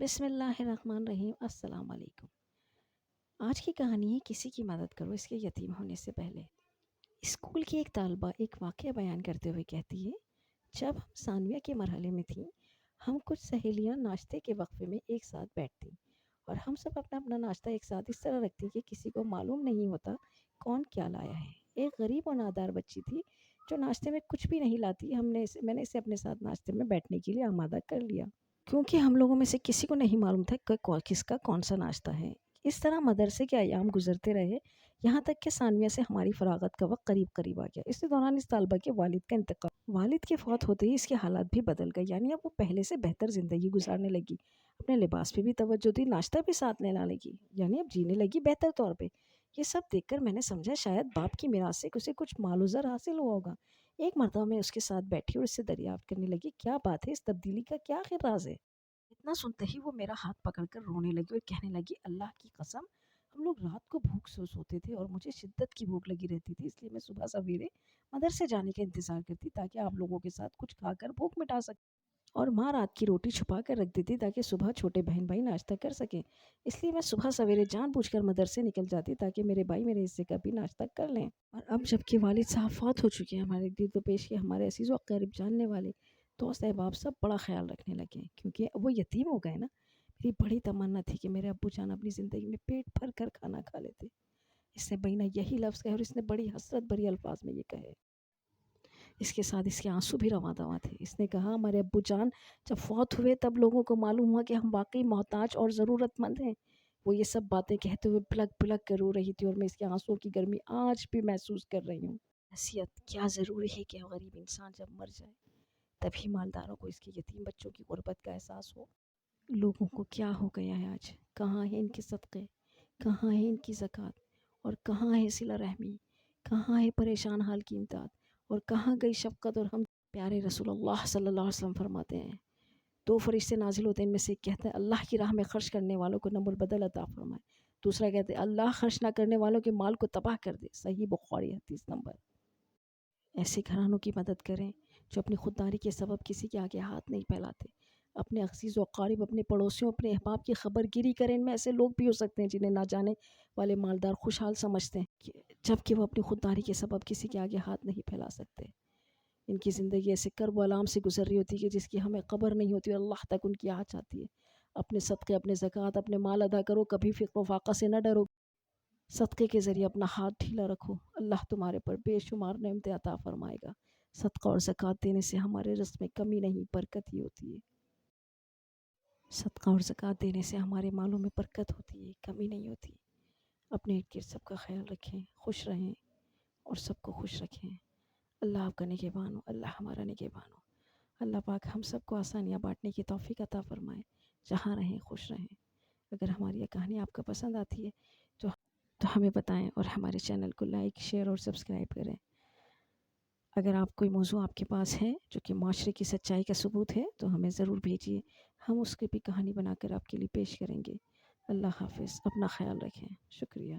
بسم اللہ الرحمن الرحیم۔ السلام علیکم۔ آج کی کہانی ہے کسی کی مدد کرو اس کے یتیم ہونے سے پہلے۔ اسکول کی ایک طالبہ ایک واقعہ بیان کرتے ہوئے کہتی ہے، جب ہم ثانویہ کے مرحلے میں تھیں، ہم کچھ سہیلیاں ناشتے کے وقفے میں ایک ساتھ بیٹھتیں اور ہم سب اپنا اپنا ناشتہ ایک ساتھ اس طرح رکھتے کہ کسی کو معلوم نہیں ہوتا کون کیا لایا ہے۔ ایک غریب و نادار بچی تھی جو ناشتے میں کچھ بھی نہیں لاتی۔ میں نے اسے اپنے ساتھ ناشتے میں بیٹھنے کے لیے آمادہ کر لیا، کیونکہ ہم لوگوں میں سے کسی کو نہیں معلوم تھا کہ کس کا کون سا ناشتہ ہے۔ اس طرح مدرسے کے ایام گزرتے رہے، یہاں تک کہ ثانویہ سے ہماری فراغت کا وقت قریب آ گیا۔ اس دوران اس طالبہ کے والد کا انتقال، والد کے فوت ہوتے ہی اس کے حالات بھی بدل گئے، یعنی اب وہ پہلے سے بہتر زندگی گزارنے لگی، اپنے لباس پہ بھی توجہ دی، ناشتہ بھی ساتھ لینے لگی، یعنی اب جینے لگی بہتر طور پہ۔ یہ سب دیکھ کر میں نے سمجھا شاید باپ کی میراث سے اسے کچھ مال و زر حاصل ہوا ہوگا۔ ایک مرتبہ میں اس کے ساتھ بیٹھی اور اس سے دریافت کرنے لگی، کیا بات ہے، اس تبدیلی کا کیا آخر راز ہے؟ اتنا سنتے ہی وہ میرا ہاتھ پکڑ کر رونے لگی اور کہنے لگی، اللہ کی قسم، ہم لوگ رات کو بھوک سے سوتے تھے اور مجھے شدت کی بھوک لگی رہتی تھی، اس لیے میں صبح سویرے مدرسے جانے کا انتظار کرتی تاکہ آپ لوگوں کے ساتھ کچھ کھا کر بھوک مٹا سکیں، اور ماں رات کی روٹی چھپا کر رکھ دیتی تاکہ صبح چھوٹے بہن بھائی ناشتہ کر سکیں۔ اس لیے میں صبح سویرے جان بوجھ کر مدرسے نکل جاتی تاکہ میرے بھائی میرے حصے کا بھی ناشتہ کر لیں۔ اور اب جب کہ والد صاحب فوت ہو چکے ہیں، ہمارے دل و پیش کے ہمارے عزیز و قریب جاننے والے دوست احباب سب بڑا خیال رکھنے لگے، کیونکہ وہ یتیم ہو گئے نا۔ میری بڑی تمنا تھی کہ میرے ابو جان اپنی زندگی میں پیٹ بھر کر کھانا کھا لیتے۔ اس نے بینہ یہی لفظ کہے اور اس نے بڑی حسرت بھری الفاظ میں یہ کہے۔ اس کے ساتھ اس کے آنسو بھی رواں دواں تھے۔ اس نے کہا، ہمارے ابو جان جب فوت ہوئے تب لوگوں کو معلوم ہوا کہ ہم واقعی محتاج اور ضرورت مند ہیں۔ وہ یہ سب باتیں کہتے ہوئے بلک بلک کر رو رہی تھی اور میں اس کے آنسوؤں کی گرمی آج بھی محسوس کر رہی ہوں۔ نصیحت، کیا ضروری ہے کہ غریب انسان جب مر جائے تبھی مالداروں کو اس کے یتیم بچوں کی غربت کا احساس ہو۔ لوگوں کو کیا ہو گیا ہے آج؟ کہاں ہے ان کے صدقے، کہاں ہے ان کی زکوٰۃ، اور کہاں ہے صلہ رحمی، کہاں ہے پریشان حال کی امداد، اور کہاں گئی شفقت اور ہم؟ پیارے رسول اللہ صلی اللہ علیہ وسلم فرماتے ہیں، دو فرشتے نازل ہوتے ہیں، ان میں سے ایک کہتے ہیں اللہ کی راہ میں خرچ کرنے والوں کو نم البدل عطا فرمائے، دوسرا کہتے ہیں اللہ خرچ نہ کرنے والوں کے مال کو تباہ کر دے۔ صحیح بخاری حدیث نمبر۔ ایسے گھرانوں کی مدد کریں جو اپنی خودداری کے سبب کسی کے آگے ہاتھ نہیں پھیلاتے، اپنے عزیز و اقارب، اپنے پڑوسیوں، اپنے احباب کی خبر گیری کریں۔ ان میں ایسے لوگ بھی ہو سکتے ہیں جنہیں نہ جانے والے مالدار خوشحال سمجھتے ہیں، جبکہ وہ اپنی خودداری کے سبب کسی کے آگے ہاتھ نہیں پھیلا سکتے۔ ان کی زندگی ایسے کرب و الام سے گزر رہی ہوتی ہے کہ جس کی ہمیں خبر نہیں ہوتی اور اللہ تک ان کی آہ چاہتی ہے۔ اپنے صدقے، اپنے زکوٰۃ، اپنے مال ادا کرو، کبھی فقر و فاقہ سے نہ ڈرو، صدقے کے ذریعے اپنا ہاتھ ڈھیلا رکھو، اللہ تمہارے پر بے شمار نعمتیں عطا فرمائے گا۔ صدقہ اور زکوٰۃ دینے سے ہمارے رزق میں کمی نہیں، برکت ہی ہوتی ہے۔ صدقہ اور زکوٰۃ دینے سے ہمارے مالوں میں برکت ہوتی ہے، کمی نہیں ہوتی۔ اپنے ارد گرد سب کا خیال رکھیں، خوش رہیں اور سب کو خوش رکھیں۔ اللہ آپ کا نگہبان ہو، اللہ ہمارا نگہبان ہو۔ اللہ پاک ہم سب کو آسانیاں بانٹنے کی توفیق عطا فرمائے، جہاں رہیں خوش رہیں۔ اگر ہماری یہ کہانی آپ کو پسند آتی ہے تو ہمیں بتائیں اور ہمارے چینل کو لائک، شیئر اور سبسکرائب کریں۔ اگر آپ کوئی موضوع آپ کے پاس ہے جو کہ معاشرے کی سچائی کا ثبوت ہے تو ہمیں ضرور بھیجیے، ہم اس کی بھی کہانی بنا کر آپ کے لیے پیش کریں گے۔ اللہ حافظ، اپنا خیال رکھیں، شکریہ۔